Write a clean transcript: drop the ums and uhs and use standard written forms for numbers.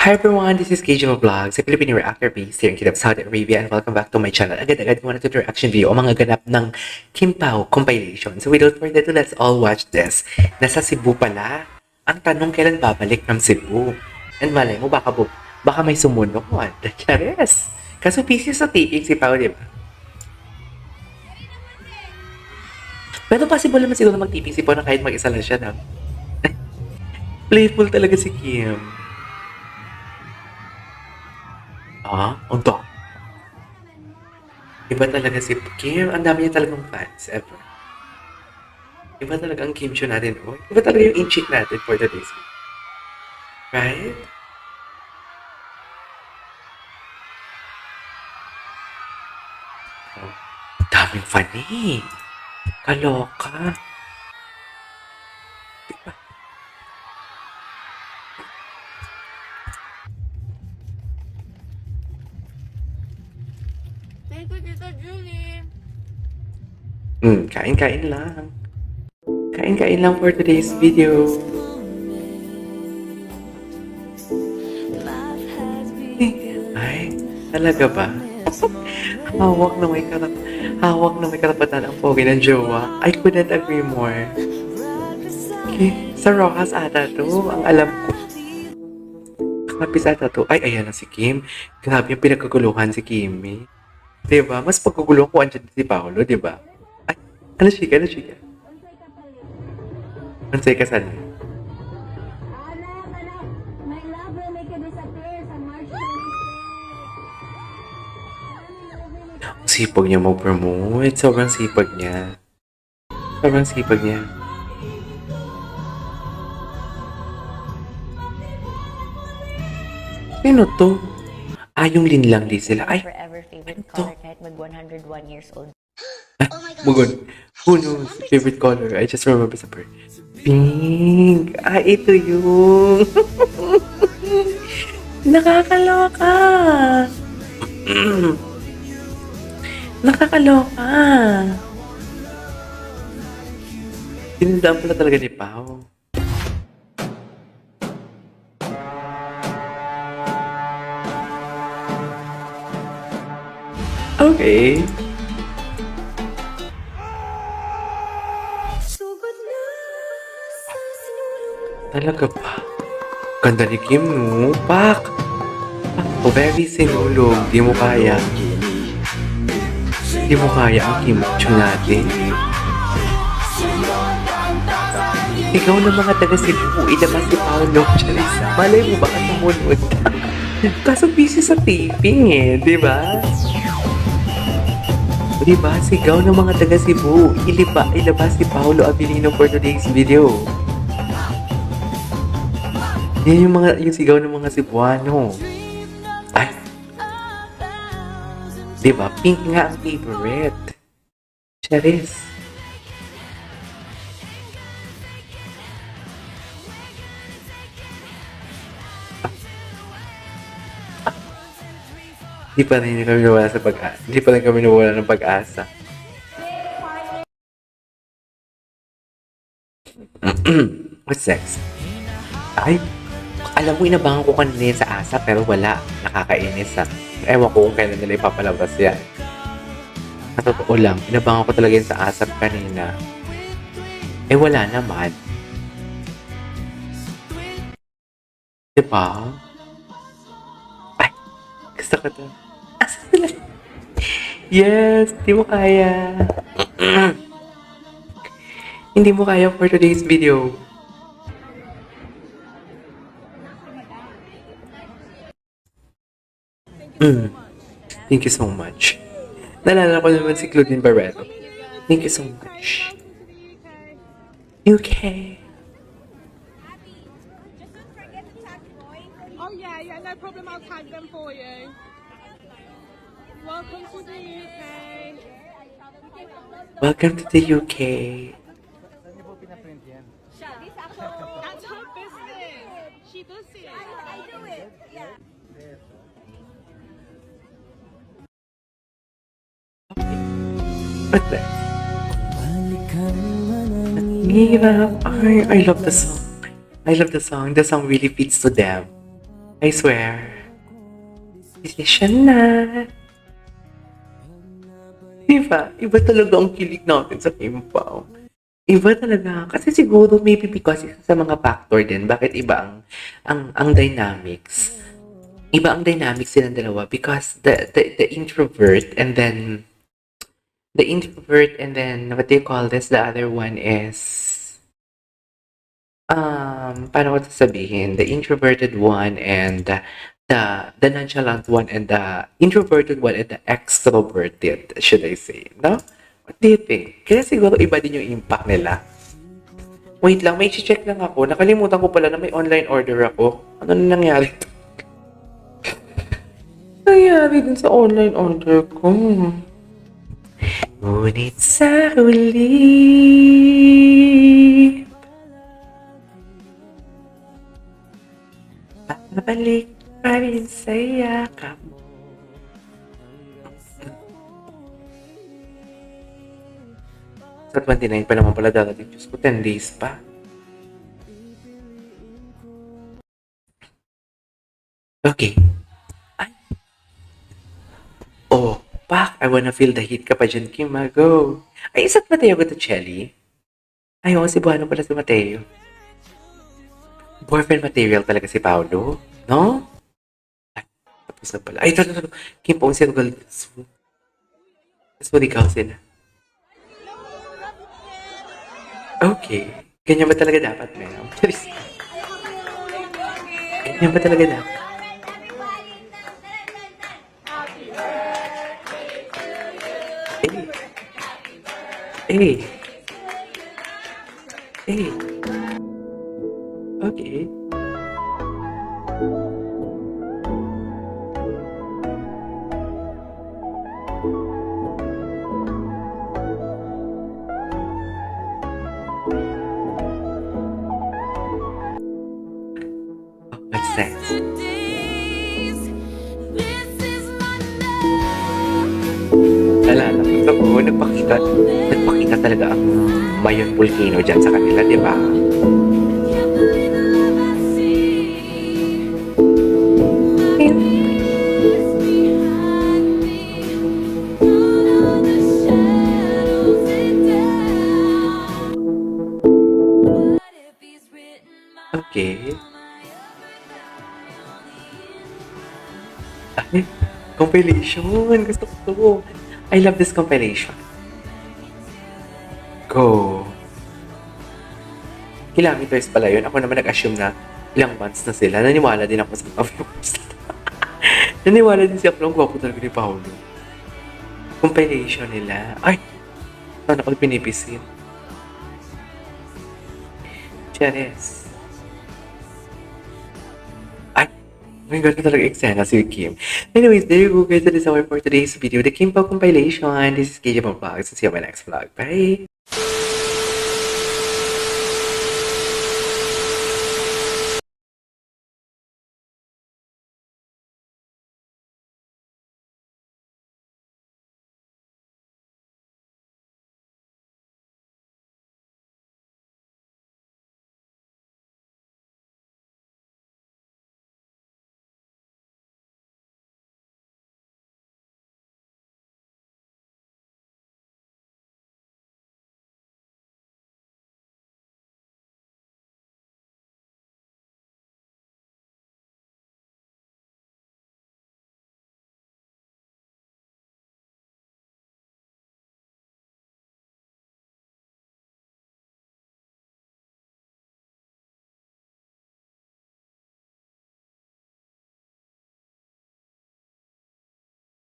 Hi everyone, this is KJ Vlogs, a Filipino reactor based here in Kingdom, Saudi Arabia, and welcome back to my channel. Agad-agad ko na ito reaction video o mga ganap ng Kim Pao compilation. So without further ado, let's all watch this. Nasa Cebu pala. Ang tanong, kailan babalik from Cebu? And malay mo, baka may sumunod. Chares! Kaso busy sa taping si Pao, di ba? Pero possible naman siguro mag-taping si Pao na kahit mag-isa lang siya, no? Playful talaga si Kim. Unto. Iba talaga si Kim. Ang dami niya talagang fans ever. Iba talaga ang Kim Chiu natin. Oh. Iba talaga yung in-cheat natin for today's video. Right? Oh. Daming funny. Kaloka. Diba? Thank you, Tita Julie. Kain-kain lang. Kain-kain lang for today's video. Ay, talaga ba? Hawak na may karapatan ang pogi ng jowa. I couldn't agree more. Okay, sa Rojas ata to, ang alam ko. Kapis ata to. Ay, ayan na si Kim. Grabe yung pinagkaguluhan si Kimi. Diba? Mas pagkaguluhan ko andyan si Paolo, diba? Ay, ano chika? Ansay ka sana. My love will make you disappear sa March 26. Ang sipag niya mag-promote. Sobrang sipag niya. Sino to? Yung linlang din sila. Ay, Forever favorite ito. color kahit mag 101 years old. Mugon. Who knows? Favorite color? I just remember sa bird. Pink. Ito yung... Nakakaloka. Nakakaloka. Tinandaan pala talaga ni Pao. Okay. Talaga ba? Ganda ni Kim, no? Pak! Very sinulog. Di mo kaya. Di mo kaya ang Kim Chiu natin. Ikaw na mga taga Cebu, ilabas si Paolo. Charissa, malay mo baka sumunod. Kaso busy sa taping eh, di ba? Di ba? Sigaw ng mga taga Cebu. Ilabas si Paolo Abilino for today's video. Yan yung sigaw ng mga Cebuano. Ay. Di ba? Pink nga ang favorite. Charis. Di pa rin kami nawala sa pag-asa. Di pa rin kami nawala ng pag-asa. What's next? Ay, alam mo, inabangan ko kanina yun sa asa, pero wala. Nakakainis ha. Ewan ko kung kailan nila ipapalabas yan. Sa totoo lang, inabangan ko talaga yun sa asap kanina. Wala naman. Diba? Ay, gusto ko to. Asa sila? Yes, di mo kaya. Hindi mo kaya for today's video. Thank you so much. Naalala ko naman si Claudine Barreto. Thank you so much. UK. Just don't forget to tag Roy. Oh yeah, no problem. I'll tag them for you. Welcome to the UK. Welcome to the UK. That's her business. She does it. I do it. Yeah. What's that? Hirap. I love the song. The song really fits to them. I swear. Decision na. Diba? Iba talaga ang kilig natin sa Kimpaw. Iba talaga. Kasi siguro maybe because isa sa mga factor din bakit iba ang dynamics. Iba ang dynamics silang dalawa because the introvert and then what do you call this? The other one is paano ko sasabihin? The introverted one and the nonchalant one and the introverted one and the extroverted, should I say, no? What do you think? Kaya siguro iba din yung impact nila. Wait lang, may check lang ako. Nakalimutan ko pala na may online order ako. Ano na nangyari? Nangyari din sa online order ko. Ngunit sa huli, babalik pa rin sa yakap mo. Sa 29 pa naman pala darating. Diyos ko, 10 days pa. Okay. Ay. Oh, pak. I wanna feel the heat ka pa dyan, Kim. Go. Ay, isa't Mateo ko to Chelly? Ay, oo, Cebuano pala si Mateo. Boyfriend material talaga si Paolo. No? Ay, tapos na pala. Ay, ito. Kim, pong circle. Tapos ikaw sila. Okay. Ganyan ba talaga dapat, ma'am? Ganyan ba talaga dapat? Eh. Okay. Oh, what's next? Alala ko ito, nagpakita talaga ang Mayon Volcano dyan sa kanila, di ba? Okay. Ay, compilation. Gusto ko to. I love this compilation. Go. Kilometers pala yun. Ako naman nag-assume na ilang months na sila. Naniwala din ako sa mga viewers. Naniwala din siya ang gwapo talaga ni Paolo. Compilation nila. Ay! Saan ako pinipisin? Charis. Ay! Oh my God, na talaga eksena si Kim. Anyways, there you go guys. That is our for today's video. The Kim Pao compilation. This is KJ Vlogs. See you on my next vlog. Bye!